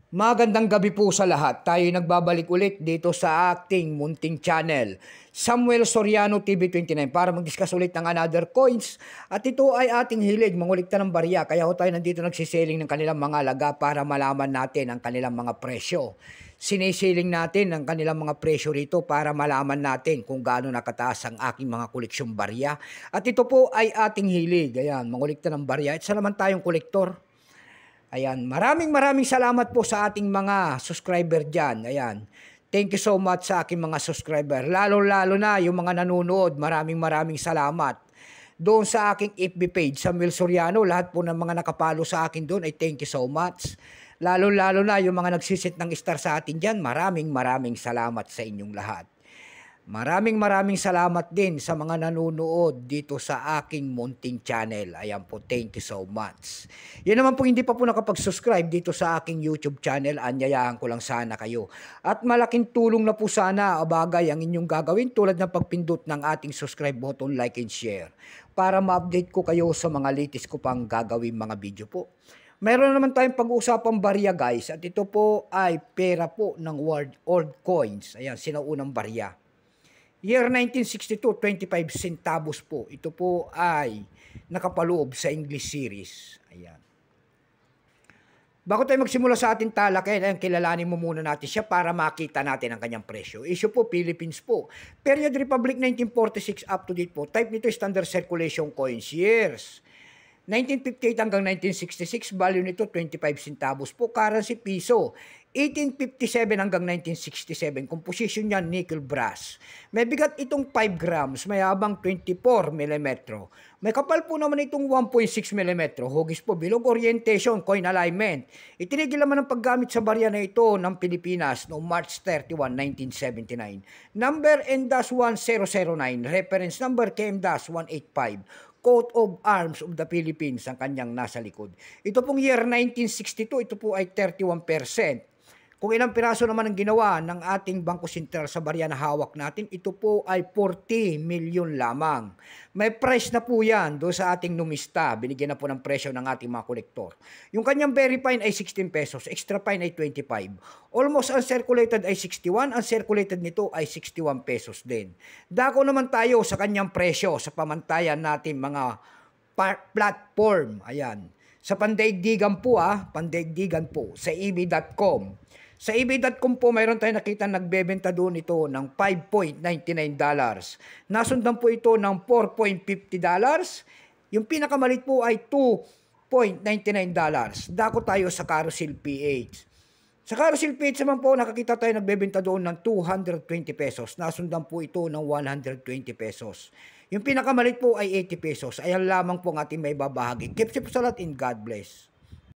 Magandang gabi po sa lahat. Tayo nagbabalik ulit dito sa ating munting channel, Samuel Soriano TV29, para mag-discuss ulit ng another coins. At ito ay ating hilig, mangulikta ng barya. Kaya ho tayo nandito nagsiseling ng kanilang mga laga para malaman natin ang kanilang mga presyo. Sinisiling natin ang kanilang mga presyo rito para malaman natin kung gaano nakataas ang aking mga koleksyong barya. At ito po ay ating hilig. Ayan, mangulikta ng barya. Isa naman tayong kolektor. Ayan, maraming salamat po sa ating mga subscriber dyan. Ayan, thank you so much sa aking mga subscriber. Lalo na yung mga nanonood, maraming salamat. Doon sa aking FB page, Samuel Soriano, lahat po ng mga nakapalo sa akin doon ay thank you so much. Lalo na yung mga nagsisit ng star sa atin dyan, maraming salamat sa inyong lahat. Maraming salamat din sa mga nanonood dito sa aking munting channel. Ayan po, thank you so much. Yan naman po hindi pa po nakapag-subscribe dito sa aking YouTube channel, anyayahan ko lang sana kayo. At malaking tulong na po sana bagay ang inyong gagawin tulad ng pagpindot ng ating subscribe button, like and share para ma-update ko kayo sa mga latest ko pang gagawin mga video po. Meron naman tayong pag-uusapang barya guys, at ito po ay pera po ng old coins. Ayan, sinaunang barya. Year 1962, 25 centavos po. Ito po ay nakapaloob sa English series. Ayan. Bago tayo magsimula sa ating talakayan, kilalanin mo muna natin siya para makita natin ang kanyang presyo. Issue po, Philippines po. Period Republic 1946 up to date po. Type nito standard circulation coins. Years 1958 hanggang 1966, value nito 25 centavos po. Currency piso, 1857 hanggang 1967. Composition niya nickel brass. May bigat itong 5 grams, may habang 24 mm. May kapal po naman itong 1.6 mm. Hugis po, bilog orientation, coin alignment. Itinigil naman ang paggamit sa barya na ito ng Pilipinas noong March 31, 1979. Number N-1009, reference number KM-185. Coat of Arms of the Philippines ang kanyang nasa likod. Ito pong year 1962, ito po ay 31%. Kung ilang piraso naman ang ginawa ng ating Bangko Sentral sa barya na hawak natin, ito po ay 40 million lamang. May price na po yan doon sa ating numista. Binigyan na po ng presyo ng ating mga kolektor. Yung kanyang very fine ay 16 pesos, extra fine ay 25. Almost uncirculated ay 61, uncirculated nito ay 61 pesos din. Dako naman tayo sa kanyang presyo sa pamantayan natin mga platform. Ayan. Sa pandaigdigan po pandaigdigan po sa eb.com. Sa ebay.com po, mayroon tayong nakita nagbebenta doon ito ng $5.99. Nasundan po ito ng $4.50. Yung pinakamalit po ay $2.99. Dako tayo sa Carousel PH. Sa Carousel PH naman po, nakakita tayo nagbebenta doon ng 220 pesos. Nasundan po ito ng 120 pesos. Yung pinakamalit po ay 80 pesos. Ayan lamang po ang ating may babahagi. Keep safe sa lahat and God bless.